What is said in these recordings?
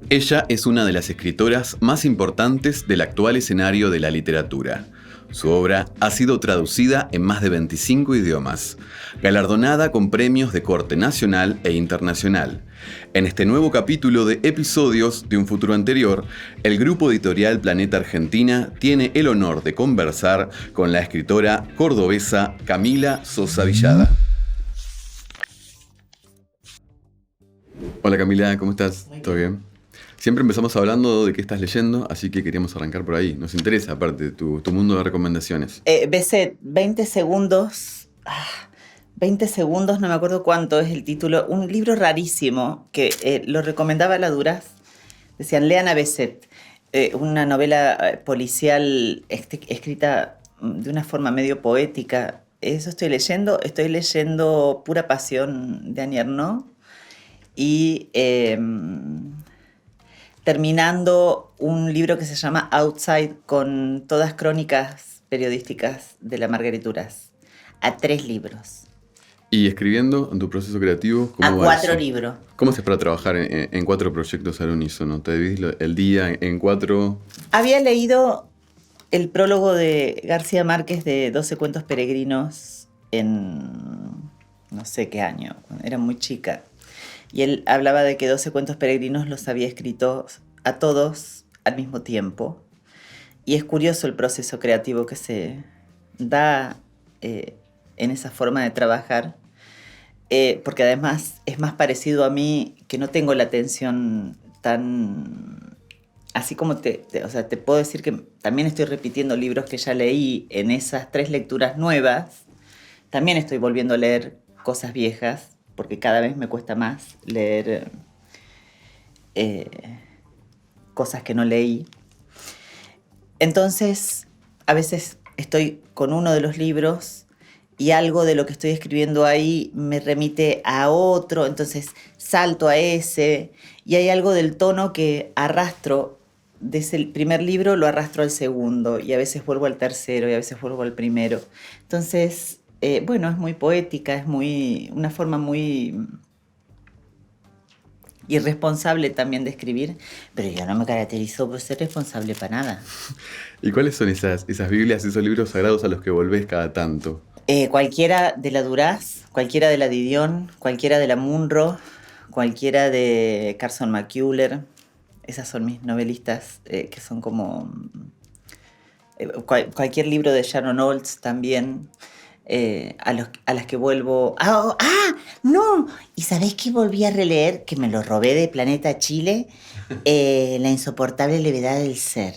Ella es una de las escritoras más importantes del actual escenario de la literatura. Su obra ha sido traducida en más de 25 idiomas, galardonada con premios de corte nacional e internacional. En este nuevo capítulo de Episodios de un futuro anterior, el grupo editorial Planeta Argentina tiene el honor de conversar con la escritora cordobesa Camila Sosa Villada. Hola Camila, ¿cómo estás? ¿Todo bien? Siempre empezamos hablando de qué estás leyendo, así que queríamos arrancar por ahí. Nos interesa, aparte, tu mundo de recomendaciones. Besset, 20 segundos. 20 segundos, no me acuerdo cuánto es el título. Un libro rarísimo que lo recomendaba la Duraz. Decían, lean a Besset. Una novela policial escrita de una forma medio poética. Eso estoy leyendo. Estoy leyendo Pura Pasión de Annie Ernaux. Y terminando un libro que se llama Outside, con todas crónicas periodísticas de la Marguerite Duras. A 3 libros. ¿Y escribiendo en tu proceso creativo? A ¿Cómo va 4 eso? libros. ¿Cómo haces para trabajar en 4 proyectos al unísono? ¿Te dividís el día en 4? Había leído el prólogo de García Márquez de 12 cuentos peregrinos en no sé qué año, cuando era muy chica. Y él hablaba de que 12 cuentos peregrinos los había escrito a todos al mismo tiempo. Y es curioso el proceso creativo que se da en esa forma de trabajar, porque además es más parecido a mí, que no tengo la atención tan... Así como o sea, te puedo decir que también estoy repitiendo libros que ya leí en esas 3 lecturas nuevas. También estoy volviendo a leer cosas viejas, porque cada vez me cuesta más leer cosas que no leí. Entonces, a veces estoy con uno de los libros y algo de lo que estoy escribiendo ahí me remite a otro, entonces salto a ese, y hay algo del tono que arrastro de ese primer libro, lo arrastro al segundo, y a veces vuelvo al tercero, y a veces vuelvo al primero. Entonces, bueno, es muy poética, es una forma muy irresponsable también de escribir, pero yo no me caracterizo por ser responsable para nada. ¿Y cuáles son esas Biblias, esos libros sagrados a los que volvés cada tanto? Cualquiera de la Duraz, cualquiera de la Didion, cualquiera de la Munro, cualquiera de Carson McCullers. Esas son mis novelistas que son como... cualquier libro de Sharon Olds también, a las que vuelvo... ¡No! ¿Y sabés qué volví a releer? Que me lo robé de Planeta Chile. La insoportable levedad del ser,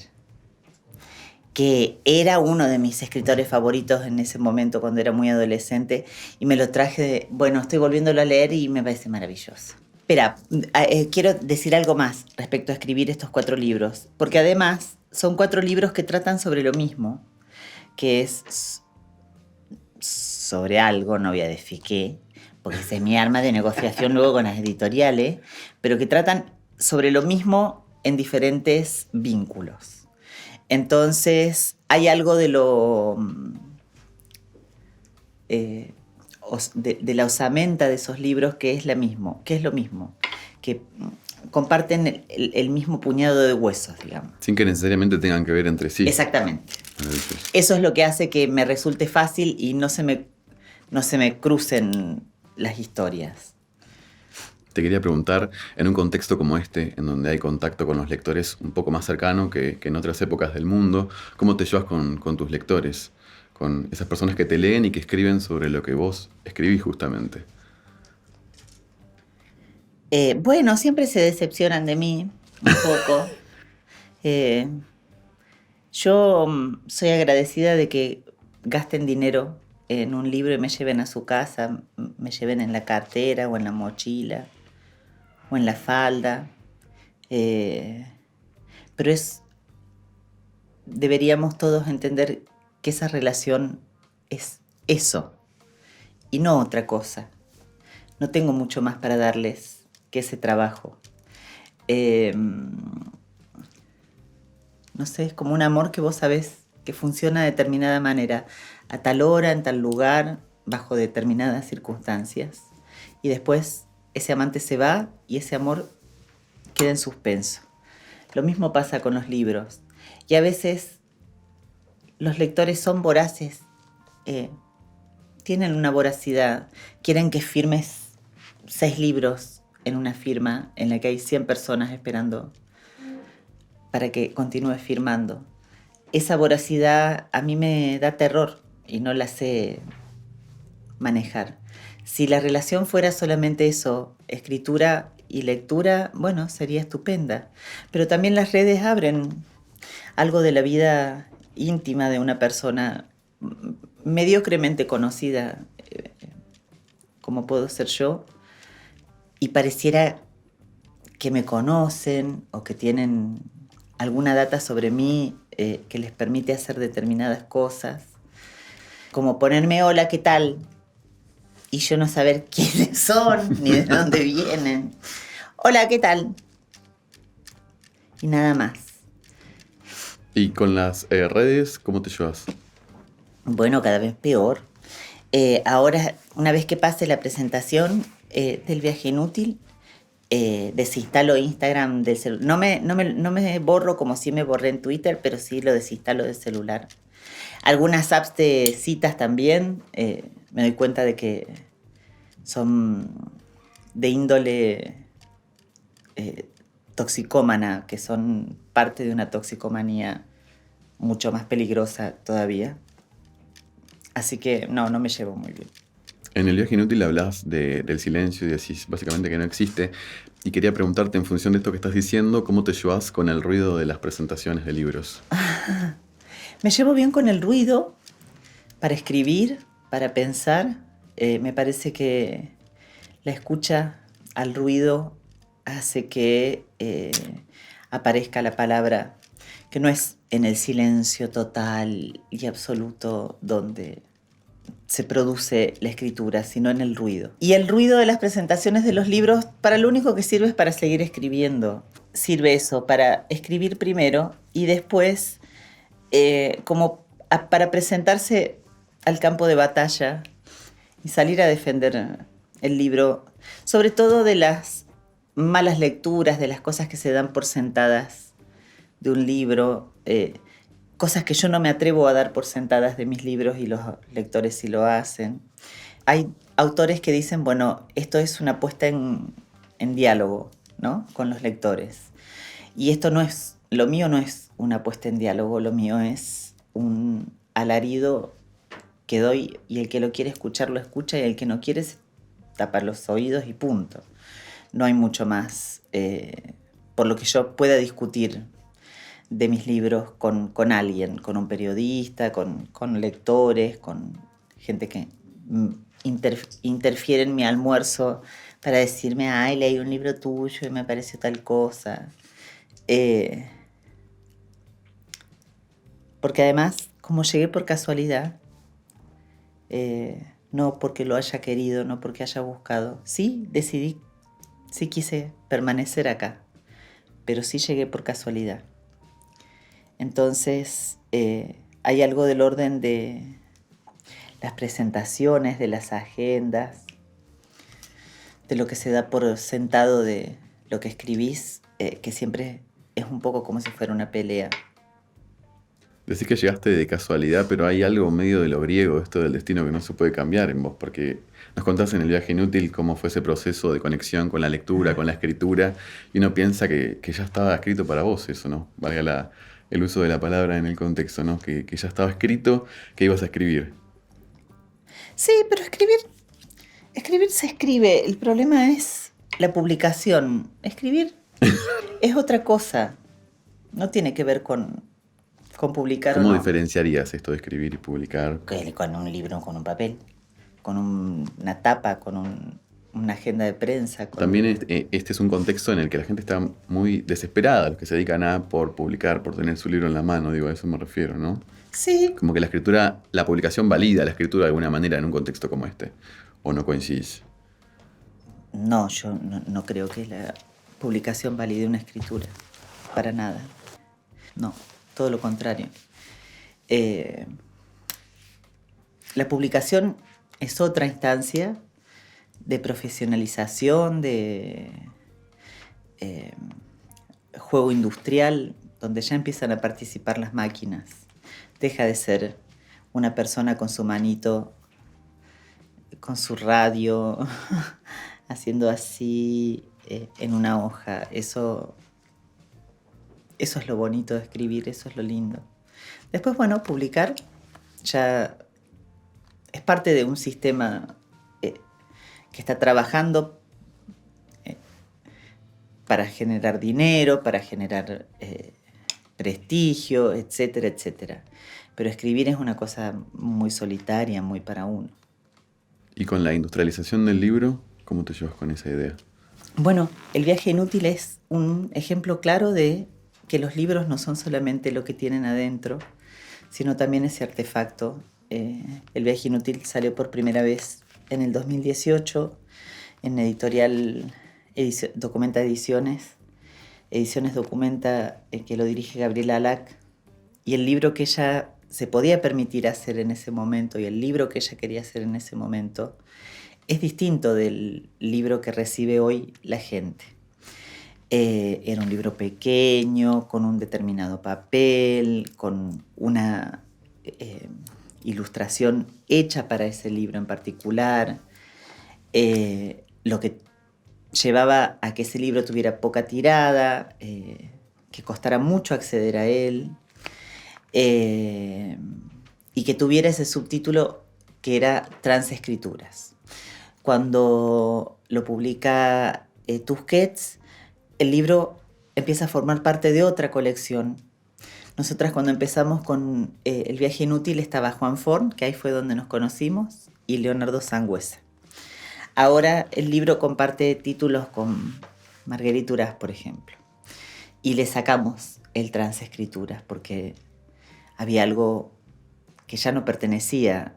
que era uno de mis escritores favoritos en ese momento cuando era muy adolescente, y me lo traje bueno, estoy volviéndolo a leer y me parece maravilloso. Espera, quiero decir algo más respecto a escribir estos 4 libros, porque además son 4 libros que tratan sobre lo mismo, que es sobre algo, no voy a decir qué, porque esa es mi arma de negociación luego con las editoriales, pero que tratan sobre lo mismo en diferentes vínculos. Entonces, hay algo de de la osamenta de esos libros que es lo mismo, que comparten el mismo puñado de huesos, digamos. Sin que necesariamente tengan que ver entre sí. Exactamente. Eso es lo que hace que me resulte fácil y no se me crucen las historias. Te quería preguntar, en un contexto como este, en donde hay contacto con los lectores un poco más cercano que en otras épocas del mundo, ¿cómo te llevas con tus lectores? Con esas personas que te leen y que escriben sobre lo que vos escribís justamente. Bueno, siempre se decepcionan de mí, un poco. Yo soy agradecida de que gasten dinero en un libro y me lleven a su casa, me lleven en la cartera o en la mochila o en la falda. Pero deberíamos todos entender que esa relación es eso y no otra cosa. No tengo mucho más para darles que ese trabajo. No sé, es como un amor que vos sabés que funciona de determinada manera, a tal hora, en tal lugar, bajo determinadas circunstancias. Y después ese amante se va y ese amor queda en suspenso. Lo mismo pasa con los libros. Y a veces los lectores son voraces, tienen una voracidad, quieren que firmes 6 libros en una firma en la que hay 100 personas esperando para que continúes firmando. Esa voracidad a mí me da terror y no la sé manejar. Si la relación fuera solamente eso, escritura y lectura, bueno, sería estupenda. Pero también las redes abren algo de la vida íntima de una persona mediocremente conocida, como puedo ser yo, y pareciera que me conocen o que tienen alguna data sobre mí que les permite hacer determinadas cosas. Como ponerme hola, ¿qué tal? Y yo no saber quiénes son ni de dónde vienen. Hola, ¿qué tal? Y nada más. ¿Y con las redes, cómo te llevas? Bueno, cada vez peor. Ahora, una vez que pase la presentación del viaje inútil, desinstalo Instagram del celular. No me borro como si me borré en Twitter, pero sí lo desinstalo del celular. Algunas apps de citas también. Me doy cuenta de que son de índole toxicómana, que son parte de una toxicomanía mucho más peligrosa todavía. Así que no me llevo muy bien. En el viaje inútil hablas del silencio y decís básicamente que no existe. Y quería preguntarte, en función de esto que estás diciendo, ¿cómo te llevas con el ruido de las presentaciones de libros? Me llevo bien con el ruido para escribir, para pensar. Me parece que la escucha al ruido hace que aparezca la palabra, que no es en el silencio total y absoluto donde se produce la escritura, sino en el ruido. Y el ruido de las presentaciones de los libros, para lo único que sirve es para seguir escribiendo. Sirve eso, para escribir primero y después para presentarse al campo de batalla y salir a defender el libro, sobre todo de las malas lecturas, de las cosas que se dan por sentadas de un libro, cosas que yo no me atrevo a dar por sentadas de mis libros y los lectores sí lo hacen. Hay autores que dicen, bueno, esto es una puesta en diálogo, ¿no?, con los lectores. Y esto no es, lo mío no es una puesta en diálogo, lo mío es un alarido que doy y el que lo quiere escuchar lo escucha y el que no quiere se tapa los oídos y punto. No hay mucho más por lo que yo pueda discutir de mis libros con alguien, con un periodista, con lectores, con gente que interfiere en mi almuerzo para decirme, ay, leí un libro tuyo y me pareció tal cosa. Porque además, como llegué por casualidad, no porque lo haya querido, no porque haya buscado, sí quise permanecer acá, pero sí llegué por casualidad. Entonces, hay algo del orden de las presentaciones, de las agendas, de lo que se da por sentado de lo que escribís, que siempre es un poco como si fuera una pelea. Decís que llegaste de casualidad, pero hay algo medio de lo griego, esto del destino que no se puede cambiar en vos, porque nos contás en el viaje inútil cómo fue ese proceso de conexión con la lectura, con la escritura, y uno piensa que ya estaba escrito para vos eso, ¿no? Valga el uso de la palabra en el contexto, ¿no? Que ya estaba escrito, que ibas a escribir. Sí, pero escribir se escribe. El problema es la publicación. Escribir es otra cosa. No tiene que ver con publicar o no. ¿Cómo diferenciarías esto de escribir y publicar? Con un libro, con un papel, con una tapa, con una agenda de prensa. También este es un contexto en el que la gente está muy desesperada, los que se dedican a por publicar, por tener su libro en la mano, digo, a eso me refiero, ¿no? Sí. Como que la publicación valida la escritura de alguna manera en un contexto como este, ¿o no coincidís? No, yo no creo que la publicación valide una escritura, para nada. No, todo lo contrario. La publicación es otra instancia de profesionalización, de juego industrial donde ya empiezan a participar las máquinas. Deja de ser una persona con su manito, con su radio, haciendo así en una hoja. Eso es lo bonito de escribir, eso es lo lindo. Después, bueno, publicar ya es parte de un sistema que está trabajando para generar dinero, para generar prestigio, etcétera, etcétera. Pero escribir es una cosa muy solitaria, muy para uno. ¿Y con la industrialización del libro, cómo te llevas con esa idea? Bueno, El viaje inútil es un ejemplo claro de que los libros no son solamente lo que tienen adentro, sino también ese artefacto. El viaje inútil salió por primera vez en el 2018 en editorial Documenta Ediciones. Ediciones Documenta, que lo dirige Gabriela Alac. Y el libro que ella se podía permitir hacer en ese momento y el libro que ella quería hacer en ese momento es distinto del libro que recibe hoy la gente. Era un libro pequeño, con un determinado papel, con una ilustración hecha para ese libro en particular, lo que llevaba a que ese libro tuviera poca tirada, que costara mucho acceder a él, y que tuviera ese subtítulo que era Transescrituras. Cuando lo publica Tusquets, el libro empieza a formar parte de otra colección. Nosotras cuando empezamos con El viaje inútil estaba Juan Forn, que ahí fue donde nos conocimos, y Leonardo Sangüesa. Ahora el libro comparte títulos con Marguerite Duras, por ejemplo. Y le sacamos el Transescrituras porque había algo que ya no pertenecía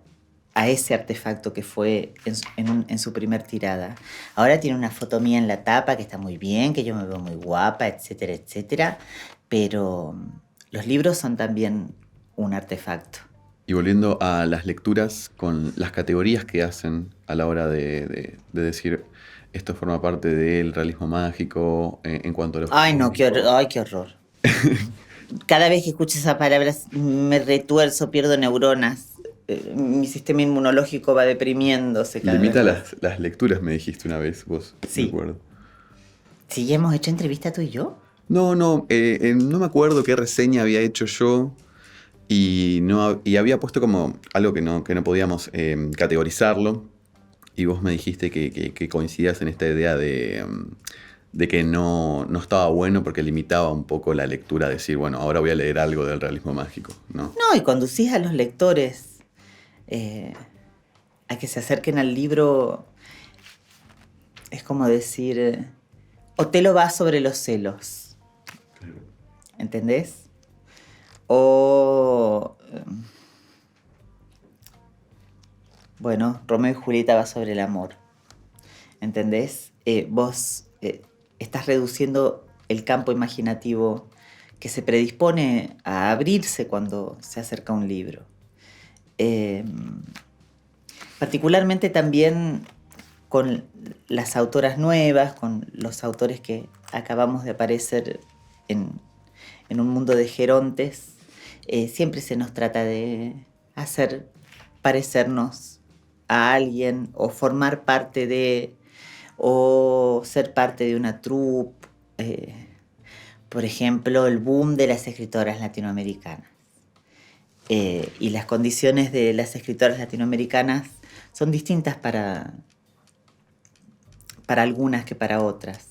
a ese artefacto que fue en su primer tirada. Ahora tiene una foto mía en la tapa que está muy bien, que yo me veo muy guapa, etcétera, etcétera. Pero los libros son también un artefacto. Y volviendo a las lecturas, con las categorías que hacen a la hora de decir esto forma parte del realismo mágico en cuanto a los... Ay, no, qué horror. Cada vez que escucho esas palabras me retuerzo, pierdo neuronas. Mi sistema inmunológico va deprimiéndose cada Limita vez. las lecturas, me dijiste una vez vos. Sí. Me acuerdo. ¿Sí ya hemos hecho entrevista tú y yo? No me acuerdo qué reseña había hecho yo y había puesto como algo que no podíamos categorizarlo y vos me dijiste que coincidías en esta idea de que no estaba bueno porque limitaba un poco la lectura, decir, bueno, ahora voy a leer algo del realismo mágico, ¿no? No, y conducís a los lectores a que se acerquen al libro. Es como decir, Otelo va sobre los celos. ¿Entendés? O, bueno, Romeo y Julieta va sobre el amor. ¿Entendés? Vos estás reduciendo el campo imaginativo que se predispone a abrirse cuando se acerca un libro. Particularmente también con las autoras nuevas, con los autores que acabamos de aparecer en un mundo de gerontes, siempre se nos trata de hacer parecernos a alguien o formar parte de, o ser parte de una troupe. Por ejemplo, el boom de las escritoras latinoamericanas. Y las condiciones de las escritoras latinoamericanas son distintas para algunas que para otras.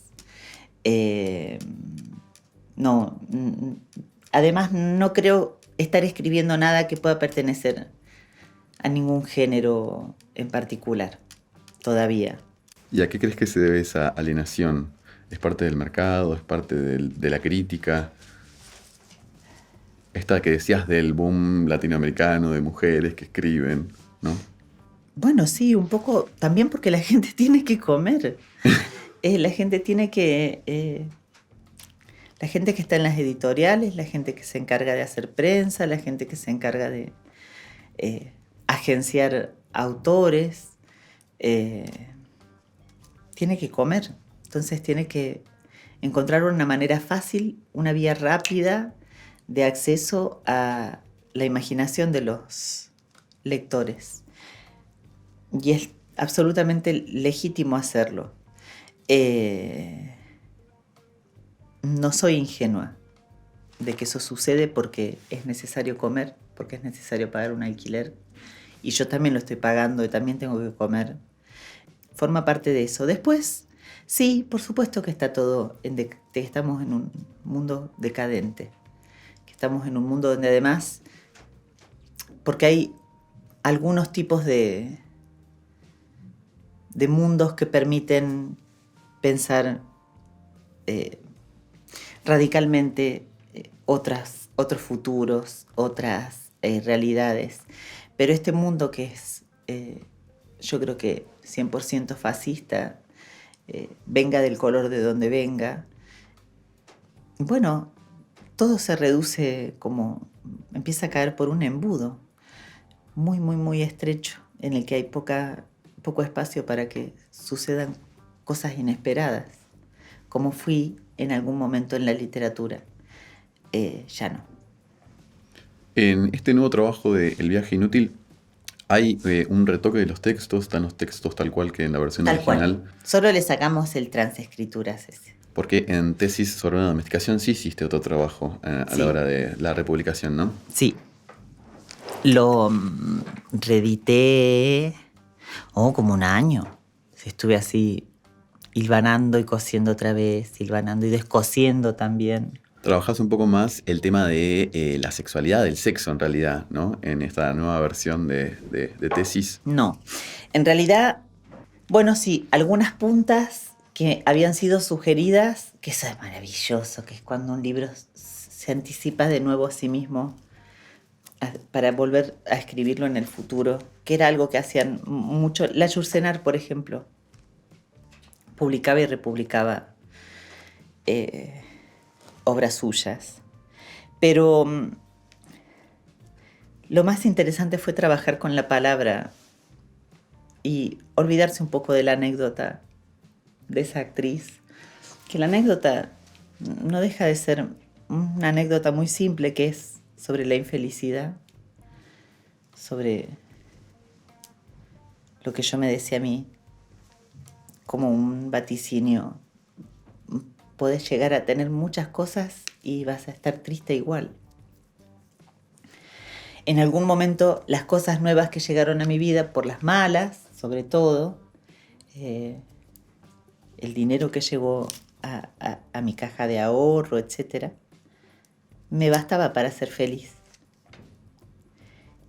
Además, no creo estar escribiendo nada que pueda pertenecer a ningún género en particular, todavía. ¿Y a qué crees que se debe esa alienación? ¿Es parte del mercado? ¿Es parte de la crítica? Esta que decías del boom latinoamericano de mujeres que escriben, ¿no? Bueno, sí, un poco también porque la gente tiene que comer. La gente tiene que... la gente que está en las editoriales, la gente que se encarga de hacer prensa, la gente que se encarga de agenciar autores, tiene que comer. Entonces tiene que encontrar una manera fácil, una vía rápida de acceso a la imaginación de los lectores. Y es absolutamente legítimo hacerlo. No soy ingenua de que eso sucede porque es necesario comer, porque es necesario pagar un alquiler. Y yo también lo estoy pagando y también tengo que comer. Forma parte de eso. Después, sí, por supuesto que está todo, que estamos en un mundo decadente, que estamos en un mundo donde además, porque hay algunos tipos de mundos que permiten pensar radicalmente otros futuros, otras realidades. Pero este mundo que es, yo creo que 100% fascista, venga del color de donde venga, bueno, todo se reduce como, empieza a caer por un embudo muy, muy, muy estrecho, en el que hay poco espacio para que sucedan cosas inesperadas, como fui en algún momento en la literatura. Ya no. En este nuevo trabajo de El viaje inútil, ¿hay un retoque de los textos? ¿Están los textos tal cual que en la versión Tal original? cual. Solo le sacamos el transescrituras ese. Porque en Tesis sobre una domesticación sí hiciste otro trabajo a Sí. la hora de la republicación, ¿no? Sí. Lo reedité como un año. Estuve así hilvanando y cosiendo otra vez, hilvanando y descosiendo también. Trabajás un poco más el tema de la sexualidad, del sexo en realidad, ¿no? En esta nueva versión de Tesis. No. En realidad, bueno, sí, algunas puntas que habían sido sugeridas, que eso es maravilloso, que es cuando un libro se anticipa de nuevo a sí mismo para volver a escribirlo en el futuro, que era algo que hacían mucho. La Yourcenar, por ejemplo, publicaba y republicaba obras suyas. Pero lo más interesante fue trabajar con la palabra y olvidarse un poco de la anécdota de esa actriz, que la anécdota no deja de ser una anécdota muy simple, que es sobre la infelicidad, sobre lo que yo me decía a mí, como un vaticinio. Podés llegar a tener muchas cosas y vas a estar triste igual. En algún momento las cosas nuevas que llegaron a mi vida, por las malas, sobre todo, el dinero que llegó a mi caja de ahorro, etc., me bastaba para ser feliz.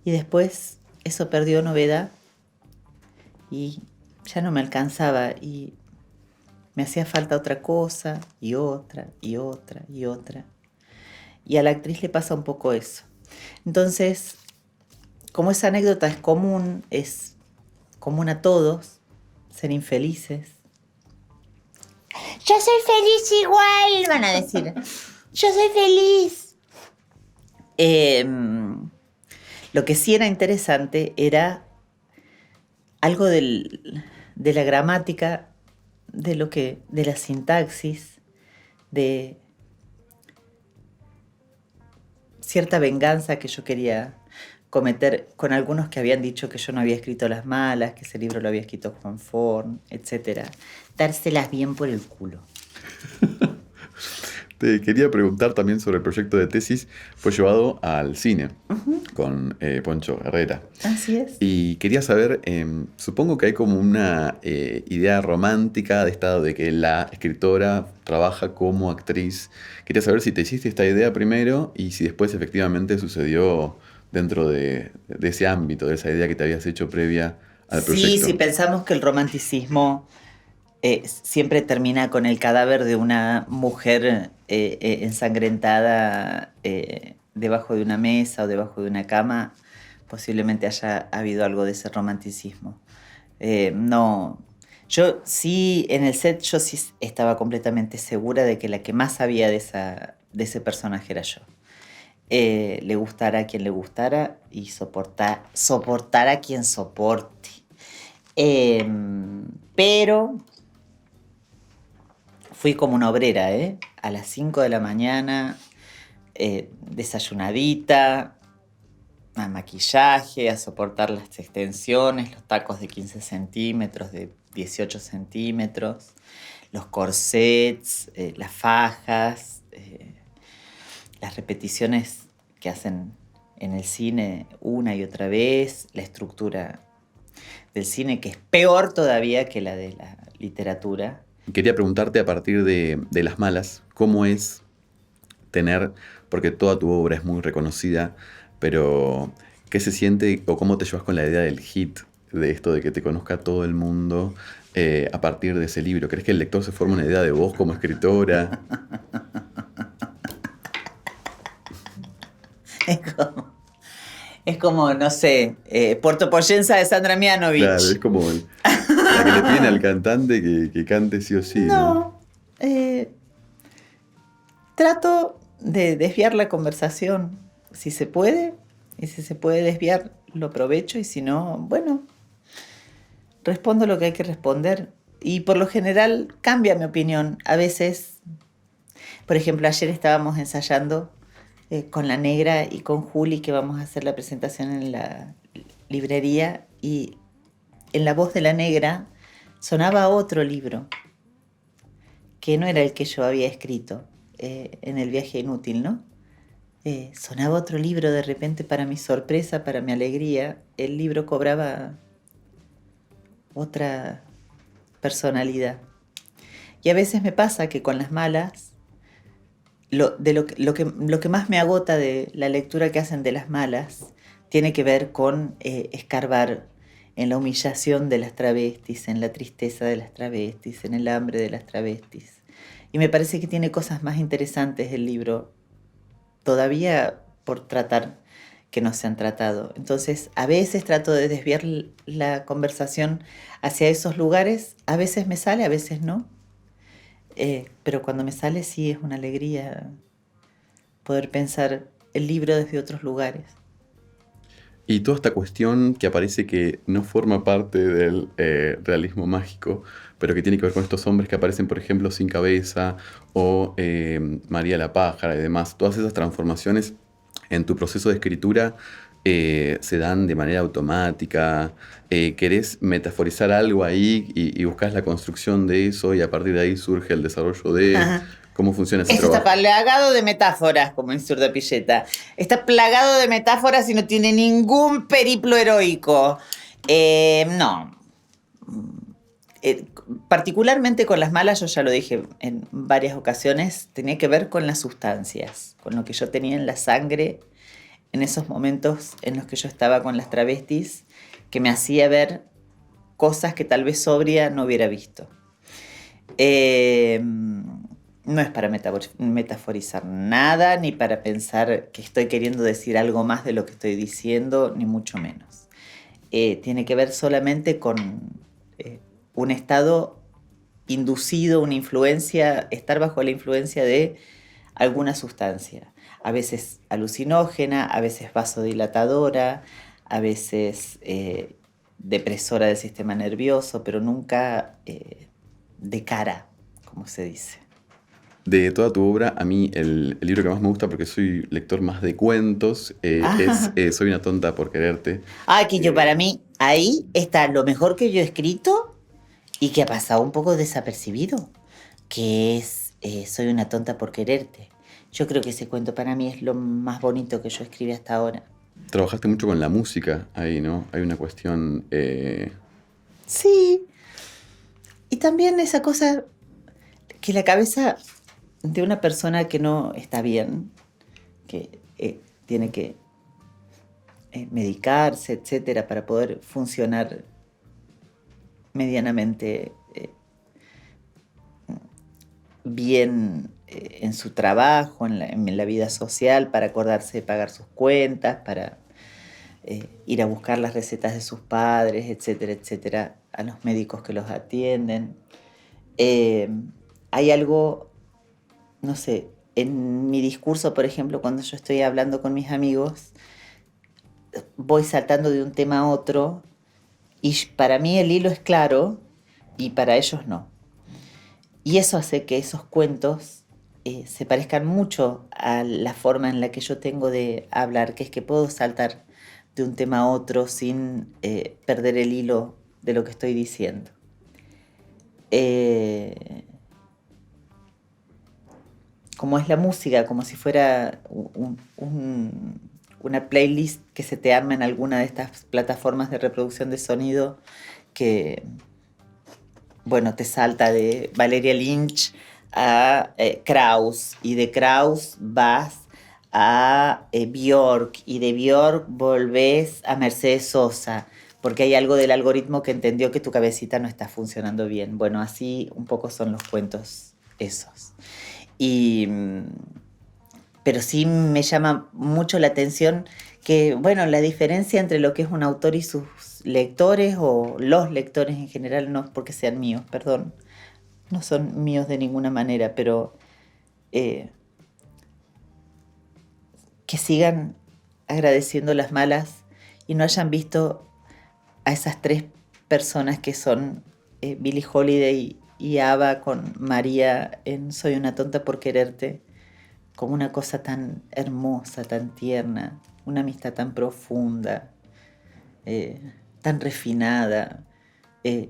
Y después eso perdió novedad y ya no me alcanzaba y me hacía falta otra cosa y otra y otra y otra. Y a la actriz le pasa un poco eso. Entonces, como esa anécdota es común a todos, ser infelices. Yo soy feliz igual, van a decir. Yo soy feliz. Lo que sí era interesante era algo de la gramática, de la sintaxis, de cierta venganza que yo quería cometer con algunos que habían dicho que yo no había escrito Las Malas, que ese libro lo había escrito Juan Forn, etc. Dárselas bien por el culo. Te quería preguntar también sobre el proyecto de Tesis. Fue llevado al cine con Poncho Herrera. Así es. Y quería saber, supongo que hay como una idea romántica de estado de que la escritora trabaja como actriz. Quería saber si te hiciste esta idea primero y si después efectivamente sucedió dentro de ese ámbito, de esa idea que te habías hecho previa al proyecto. Sí, si pensamos que el romanticismo siempre termina con el cadáver de una mujer ensangrentada debajo de una mesa o debajo de una cama, posiblemente haya habido algo de ese romanticismo. No, yo sí, en el set yo sí estaba completamente segura de que la que más sabía de ese personaje era yo. Le gustara a quien le gustara y soportar a quien soporte. Pero fui como una obrera, ¿eh? A las 5 de la mañana, desayunadita, a maquillaje, a soportar las extensiones, los tacos de 15 centímetros, de 18 centímetros, los corsets, las fajas, las repeticiones que hacen en el cine una y otra vez, la estructura del cine que es peor todavía que la de la literatura. Quería preguntarte a partir de Las Malas, ¿cómo es tener, porque toda tu obra es muy reconocida, pero ¿qué se siente o cómo te llevas con la idea del hit, de esto de que te conozca todo el mundo a partir de ese libro? ¿Crees que el lector se forma una idea de vos como escritora? Es como, no sé, Portopoyensa de Sandra Mianovich. Claro, es como la que le piden al cantante que cante sí o sí, ¿no? Trato de desviar la conversación, si se puede, y si se puede desviar, lo aprovecho, y si no, bueno, respondo lo que hay que responder. Y por lo general cambia mi opinión. A veces, por ejemplo, ayer estábamos ensayando con la Negra y con Juli, que vamos a hacer la presentación en la librería, y en la voz de la Negra sonaba otro libro, que no era el que yo había escrito en El viaje inútil, ¿no? Sonaba otro libro de repente, para mi sorpresa, para mi alegría. El libro cobraba otra personalidad. Y a veces me pasa que con Las Malas, lo que más me agota de la lectura que hacen de Las Malas tiene que ver con escarbar en la humillación de las travestis, en la tristeza de las travestis, en el hambre de las travestis. Y me parece que tiene cosas más interesantes el libro, todavía por tratar, que no se han tratado. Entonces, a veces trato de desviar la conversación hacia esos lugares. A veces me sale, a veces no. Pero cuando me sale, sí, es una alegría poder pensar el libro desde otros lugares. Y toda esta cuestión que aparece que no forma parte del realismo mágico, pero que tiene que ver con estos hombres que aparecen, por ejemplo, sin cabeza, o María la Pájara y demás, todas esas transformaciones en tu proceso de escritura se dan de manera automática. ¿Querés metaforizar algo ahí y buscas la construcción de eso y a partir de ahí surge el desarrollo de... Ajá. ¿Cómo funciona ese Esto está trabajo? plagado de metáforas, como en Zurda Pilleta. Está plagado de metáforas y no tiene ningún periplo heroico. No. Particularmente con Las Malas, yo ya lo dije en varias ocasiones, tenía que ver con las sustancias, con lo que yo tenía en la sangre en esos momentos en los que yo estaba con las travestis, que me hacía ver cosas que tal vez sobria no hubiera visto. No es para metaforizar nada, ni para pensar que estoy queriendo decir algo más de lo que estoy diciendo, ni mucho menos. Tiene que ver solamente con un estado inducido, una influencia, estar bajo la influencia de alguna sustancia. A veces alucinógena, a veces vasodilatadora, a veces depresora del sistema nervioso, pero nunca de cara, como se dice. De toda tu obra, a mí el libro que más me gusta, porque soy lector más de cuentos, es Soy una tonta por quererte. Que yo, para mí, ahí está lo mejor que yo he escrito y que ha pasado un poco desapercibido, que es Soy una tonta por quererte. Yo creo que ese cuento para mí es lo más bonito que yo escribí hasta ahora. Trabajaste mucho con la música ahí, ¿no? Hay una cuestión... Sí. Y también esa cosa que la cabeza de una persona que no está bien, que tiene que medicarse, etcétera, para poder funcionar medianamente bien en su trabajo, en la vida social, para acordarse de pagar sus cuentas, para ir a buscar las recetas de sus padres, etcétera, etcétera, a los médicos que los atienden. Hay algo, no sé, en mi discurso, por ejemplo, cuando yo estoy hablando con mis amigos, voy saltando de un tema a otro y para mí el hilo es claro y para ellos no. Y eso hace que esos cuentos se parezcan mucho a la forma en la que yo tengo de hablar, que es que puedo saltar de un tema a otro sin perder el hilo de lo que estoy diciendo. Como es la música, como si fuera una playlist que se te arma en alguna de estas plataformas de reproducción de sonido que, bueno, te salta de Valeria Lynch a Krauss, y de Krauss vas a Björk, y de Björk volvés a Mercedes Sosa, porque hay algo del algoritmo que entendió que tu cabecita no está funcionando bien. Bueno, así un poco son los cuentos esos. Pero sí me llama mucho la atención que, bueno, la diferencia entre lo que es un autor y sus lectores, o los lectores en general, no porque sean míos, perdón, no son míos de ninguna manera, pero que sigan agradeciendo las malas y no hayan visto a esas tres personas que son Billie Holiday y Ava con María en Soy una tonta por quererte, como una cosa tan hermosa, tan tierna, una amistad tan profunda, tan refinada, el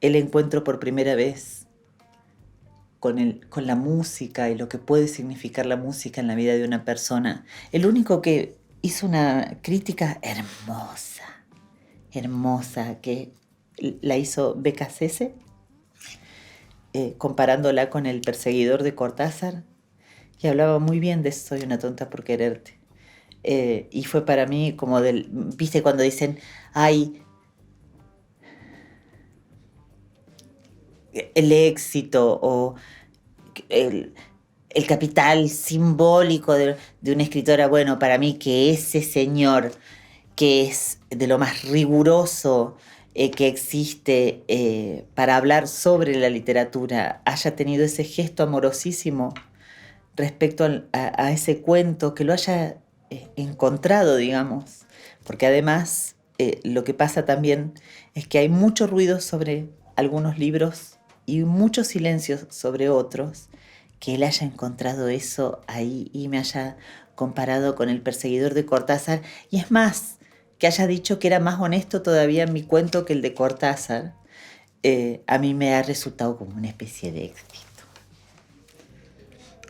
encuentro por primera vez con la música y lo que puede significar la música en la vida de una persona. El único que hizo una crítica hermosa, hermosa, que la hizo Becasese, comparándola con El perseguidor de Cortázar, y hablaba muy bien de Soy una tonta por quererte. Y fue para mí como ¿viste cuando dicen, ay, el éxito o el capital simbólico de una escritora? Bueno, para mí que ese señor, que es de lo más riguroso que existe para hablar sobre la literatura, haya tenido ese gesto amorosísimo respecto a ese cuento, que lo haya encontrado, digamos, porque además lo que pasa también es que hay mucho ruido sobre algunos libros y mucho silencio sobre otros, que él haya encontrado eso ahí y me haya comparado con El perseguidor de Cortázar, y es más, que haya dicho que era más honesto todavía mi cuento que el de Cortázar, a mí me ha resultado como una especie de éxito.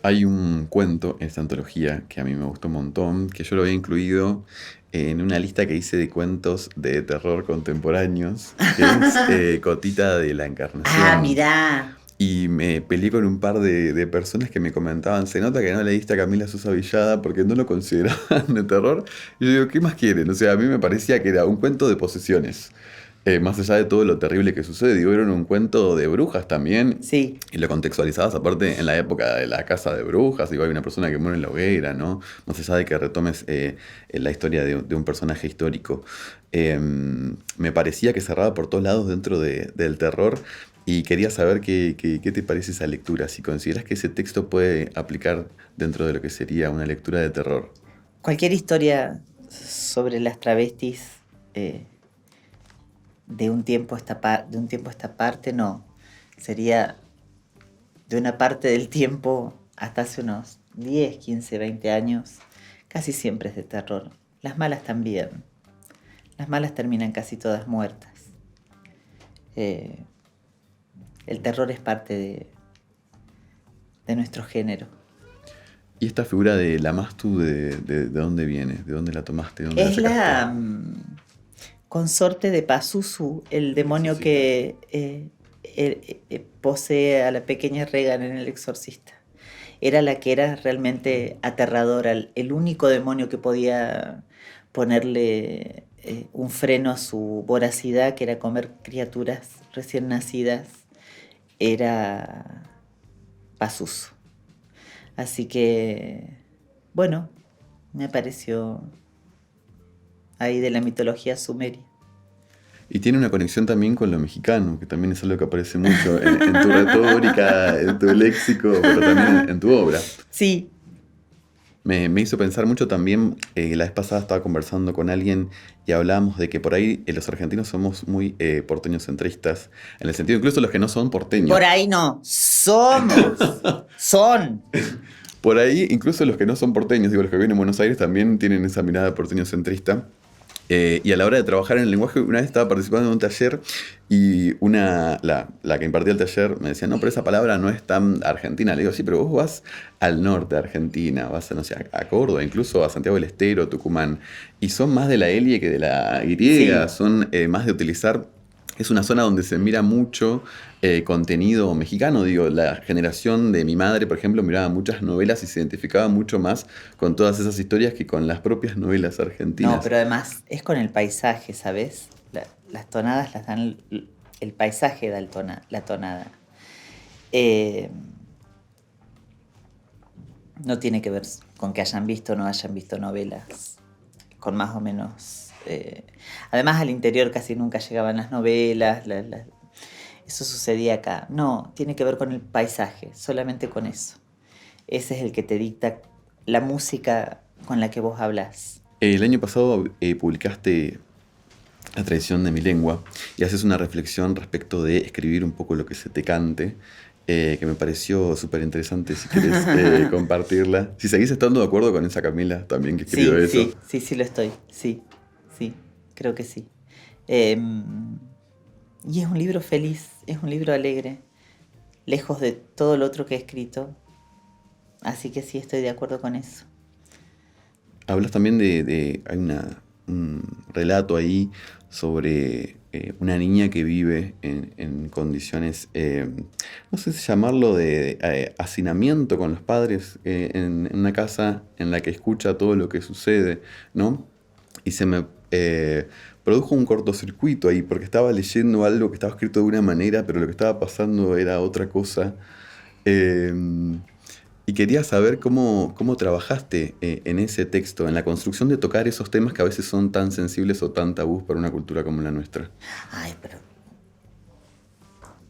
Hay un cuento en esta antología que a mí me gustó un montón, que yo lo había incluido en una lista que hice de cuentos de terror contemporáneos, que es Cotita de la Encarnación. Ah, mirá. Y me peleé con un par de personas que me comentaban, se nota que no leíste a Camila Sosa Villada porque no lo consideraban de terror. Y yo digo, ¿qué más quieren? O sea, a mí me parecía que era un cuento de posesiones. Más allá de todo lo terrible que sucede, digo, era un cuento de brujas también. Sí. Y lo contextualizabas aparte en la época de la casa de brujas. Digo, hay una persona que muere en la hoguera, ¿no? No se sabe que retomes la historia de un personaje histórico. Me parecía que cerraba por todos lados dentro del terror. Y quería saber qué te parece esa lectura, si consideras que ese texto puede aplicar dentro de lo que sería una lectura de terror. Cualquier historia sobre las travestis de un tiempo a esta parte, no. Sería de una parte del tiempo hasta hace unos 10, 15, 20 años, casi siempre es de terror. Las malas también. Las malas terminan casi todas muertas. El terror es parte de nuestro género. ¿Y esta figura de la Mastu, de dónde viene? ¿De dónde la tomaste? ¿De dónde Es la la consorte de Pazuzu, el demonio sí, que posee a la pequeña Regan en El Exorcista. Era la que era realmente aterradora, el único demonio que podía ponerle un freno a su voracidad, que era comer criaturas recién nacidas, era Pazuzu. Así que, bueno, me pareció ahí de la mitología sumeria. Y tiene una conexión también con lo mexicano, que también es algo que aparece mucho en tu retórica, en tu léxico, pero también en tu obra. Sí, Me hizo pensar mucho también, la vez pasada estaba conversando con alguien y hablábamos de que por ahí los argentinos somos muy porteñocentristas, en el sentido incluso los que no son porteños. Por ahí no, somos, son. Por ahí incluso los que no son porteños, digo, los que viven en Buenos Aires también tienen esa mirada porteñocentrista. Y a la hora de trabajar en el lenguaje, una vez estaba participando en un taller y la que impartía el taller me decía, no, pero esa palabra no es tan argentina. Le digo, sí, pero vos vas al norte de Argentina, vas a, no sé, a Córdoba, incluso a Santiago del Estero, Tucumán, y son más de la L que de la Y, Sí. son más de utilizar. Es una zona donde se mira mucho contenido mexicano. Digo, la generación de mi madre, por ejemplo, miraba muchas novelas y se identificaba mucho más con todas esas historias que con las propias novelas argentinas. No, pero además es con el paisaje, ¿sabes? Las tonadas las dan el paisaje da la tonada. No tiene que ver con que hayan visto o no hayan visto novelas, con más o menos... además al interior casi nunca llegaban las novelas, eso sucedía acá. No, tiene que ver con el paisaje, solamente con eso. Ese es el que te dicta la música con la que vos hablas. El año pasado publicaste La tradición de mi lengua y haces una reflexión respecto de escribir un poco lo que se te cante, que me pareció súper interesante, si quieres compartirla. Si seguís estando de acuerdo con esa Camila también que escribió eso. Sí lo estoy. Sí, creo que sí. Y es un libro feliz, es un libro alegre, lejos de todo lo otro que he escrito. Así que sí, estoy de acuerdo con eso. Hablas también hay un relato ahí sobre una niña que vive en condiciones, no sé si llamarlo de hacinamiento con los padres, en una casa en la que escucha todo lo que sucede, ¿no? Y se me produjo un cortocircuito ahí, porque estaba leyendo algo que estaba escrito de una manera, pero lo que estaba pasando era otra cosa. Eh, y quería saber cómo trabajaste en ese texto, en la construcción de tocar esos temas que a veces son tan sensibles o tan tabús para una cultura como la nuestra. Ay, pero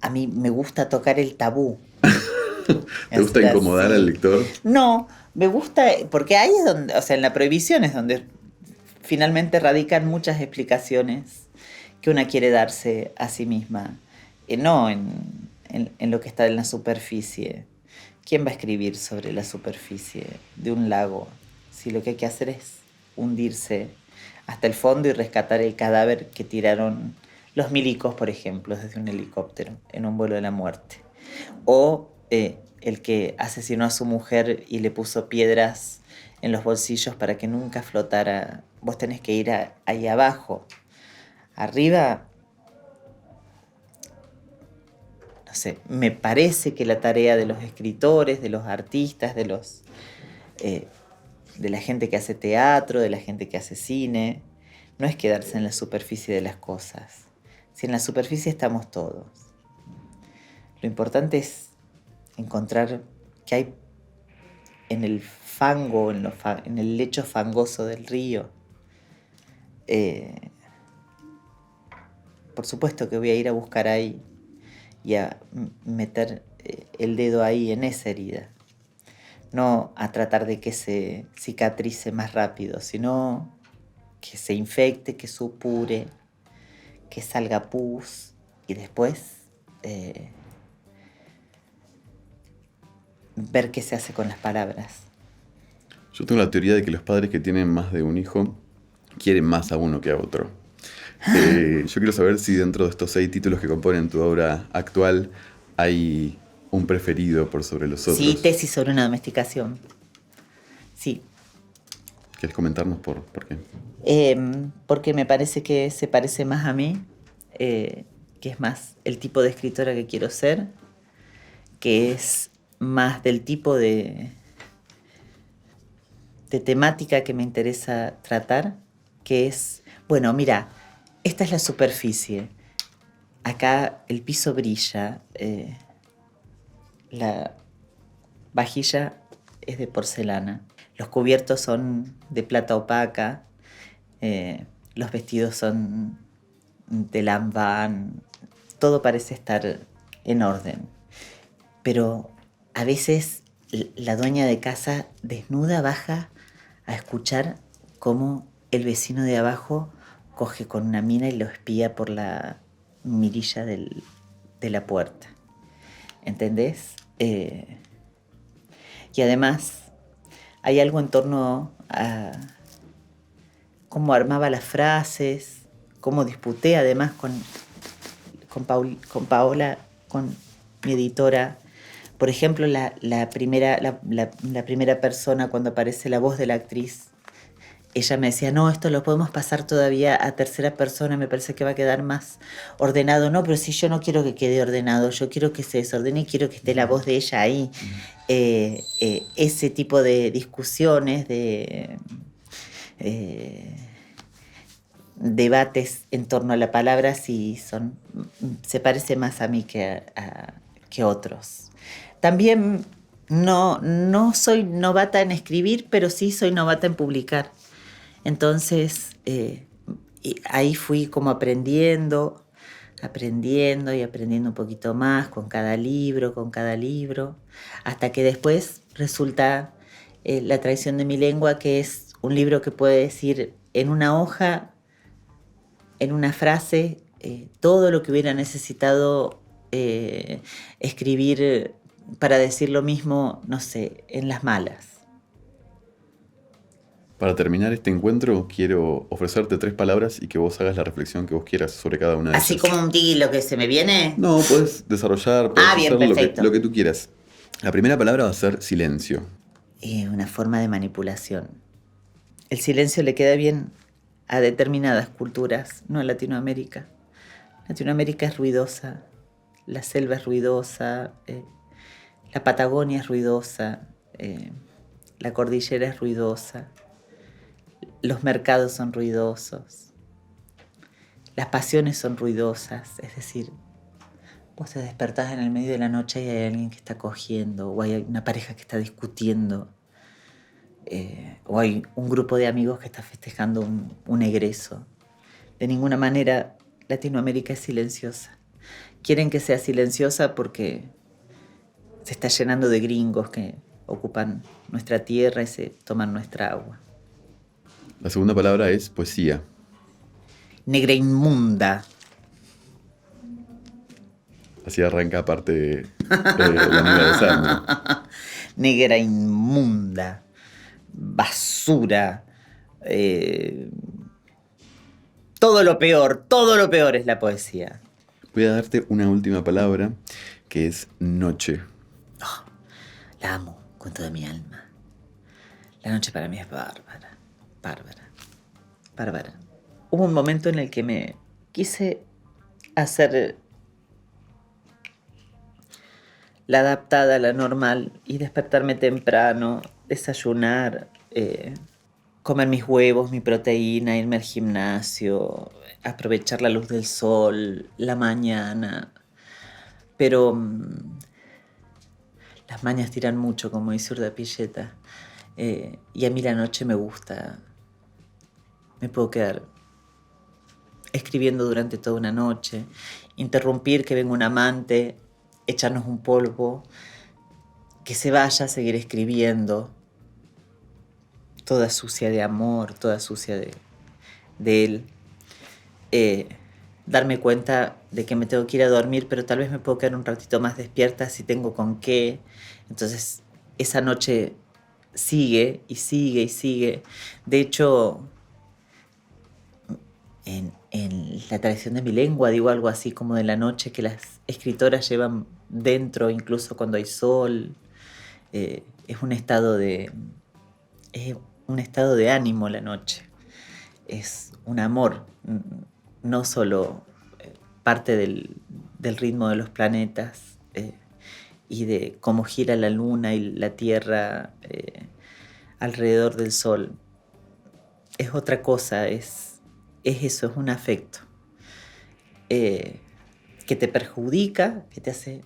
a mí me gusta tocar el tabú. ¿Te gusta incomodar al lector? No, me gusta, porque ahí es donde, o sea, en la prohibición es donde finalmente radican muchas explicaciones que una quiere darse a sí misma, no en lo que está en la superficie. ¿Quién va a escribir sobre la superficie de un lago si lo que hay que hacer es hundirse hasta el fondo y rescatar el cadáver que tiraron los milicos, por ejemplo, desde un helicóptero en un vuelo de la muerte? O el que asesinó a su mujer y le puso piedras en los bolsillos para que nunca flotara. Vos tenés que ir ahí abajo. Arriba, no sé, me parece que la tarea de los escritores, de los artistas, de la gente que hace teatro, de la gente que hace cine, no es quedarse en la superficie de las cosas. Si en la superficie estamos todos. Lo importante es encontrar qué hay en el fango, en el lecho fangoso del río. Por supuesto que voy a ir a buscar ahí y a meter el dedo ahí en esa herida. No a tratar de que se cicatrice más rápido, sino que se infecte, que supure, que salga pus y después ver qué se hace con las palabras. Yo tengo la teoría de que los padres que tienen más de un hijo quieren más a uno que a otro. Yo quiero saber si dentro de estos 6 títulos que componen tu obra actual hay un preferido por sobre los otros. Sí, tesis sobre una domesticación. Sí. ¿Quieres comentarnos por qué? Porque me parece que se parece más a mí, que es más el tipo de escritora que quiero ser, que es más del tipo de temática que me interesa tratar, que es, bueno, mira, esta es la superficie, acá el piso brilla, la vajilla es de porcelana, los cubiertos son de plata opaca, los vestidos son de lambán, todo parece estar en orden, pero a veces la dueña de casa desnuda baja a escuchar cómo el vecino de abajo coge con una mina y lo espía por la mirilla de la puerta. ¿Entendés? Y además hay algo en torno a cómo armaba las frases, cómo disputé además con Paola, con mi editora. Por ejemplo, la primera persona cuando aparece la voz de la actriz, ella me decía, no, esto lo podemos pasar todavía a tercera persona, me parece que va a quedar más ordenado. No, pero si yo no quiero que quede ordenado, yo quiero que se desordene y quiero que esté la voz de ella ahí. Ese tipo de discusiones, de debates en torno a la palabra, sí se parece más a mí que otros. También no soy novata en escribir, pero sí soy novata en publicar. Entonces, ahí fui como aprendiendo y aprendiendo un poquito más con cada libro, hasta que después resulta La traición de mi lengua, que es un libro que puede decir en una hoja, en una frase, todo lo que hubiera necesitado escribir para decir lo mismo, no sé, en las malas. Para terminar este encuentro, quiero ofrecerte 3 palabras y que vos hagas la reflexión que vos quieras sobre cada una de ellas. ¿Así como un tiki lo que se me viene? No, puedes desarrollar, puedes bien, hacer perfecto. lo que tú quieras. La primera palabra va a ser silencio. Una forma de manipulación. El silencio le queda bien a determinadas culturas, no a Latinoamérica. Latinoamérica es ruidosa, la selva es ruidosa, la Patagonia es ruidosa, la cordillera es ruidosa, los mercados son ruidosos, las pasiones son ruidosas, es decir, vos te despertás en el medio de la noche y hay alguien que está cogiendo, o hay una pareja que está discutiendo, o hay un grupo de amigos que está festejando un egreso. De ninguna manera Latinoamérica es silenciosa. Quieren que sea silenciosa porque se está llenando de gringos que ocupan nuestra tierra y se toman nuestra agua. La segunda palabra es poesía. Negra inmunda. Así arranca parte la negra de sangre. Negra inmunda. Basura. Todo lo peor es la poesía. Voy a darte una última palabra que es noche. La amo con toda mi alma. La noche para mí es bárbara. Hubo un momento en el que me quise hacer la adaptada, la normal, y despertarme temprano, desayunar, comer mis huevos, mi proteína, irme al gimnasio, aprovechar la luz del sol, la mañana. Pero las mañas tiran mucho, como dice Urdapilleta, y a mí la noche me gusta. Me puedo quedar escribiendo durante toda una noche, interrumpir que venga un amante, echarnos un polvo, que se vaya a seguir escribiendo, toda sucia de amor, toda sucia de él. Darme cuenta de que me tengo que ir a dormir, pero tal vez me puedo quedar un ratito más despierta si tengo con qué. Entonces esa noche sigue y sigue y sigue. De hecho, en La traición de mi lengua digo algo así como de la noche que las escritoras llevan dentro, incluso cuando hay sol. Es un estado de ánimo la noche. Es un amor, no solo parte del ritmo de los planetas y de cómo gira la luna y la tierra alrededor del sol. Es otra cosa, es eso, es un afecto que te perjudica, que te hace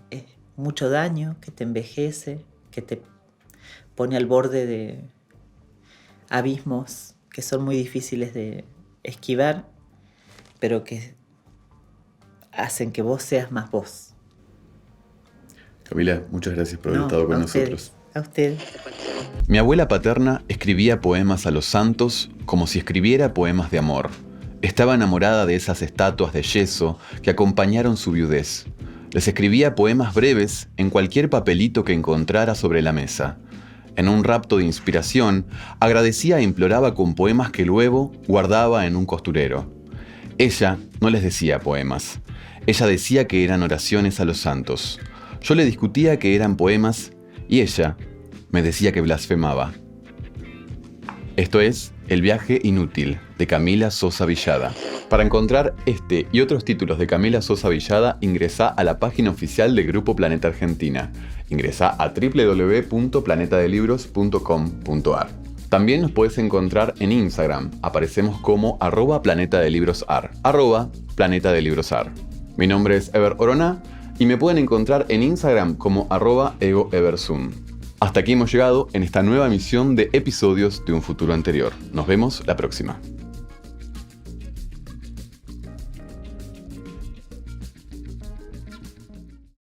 mucho daño, que te envejece, que te pone al borde de abismos que son muy difíciles de esquivar, pero que hacen que vos seas más vos. Camila, muchas gracias por haber estado con a ustedes. nosotros. A usted. Mi abuela paterna escribía poemas a los santos como si escribiera poemas de amor. Estaba enamorada de esas estatuas de yeso que acompañaron su viudez. Les escribía poemas breves en cualquier papelito que encontrara sobre la mesa. En un rapto de inspiración, agradecía e imploraba con poemas que luego guardaba en un costurero. Ella no les decía poemas. Ella decía que eran oraciones a los santos. Yo le discutía que eran poemas y ella me decía que blasfemaba. Esto es El viaje inútil, de Camila Sosa Villada. Para encontrar este y otros títulos de Camila Sosa Villada, ingresá a la página oficial del Grupo Planeta Argentina. Ingresá a www.planetadelibros.com.ar. También nos puedes encontrar en Instagram. Aparecemos como @planetadelibros.ar. @planetadelibros.ar. Mi nombre es Ever Orona y me pueden encontrar en Instagram como @egoeverzoom. Hasta aquí hemos llegado en esta nueva emisión de episodios de un futuro anterior. Nos vemos la próxima.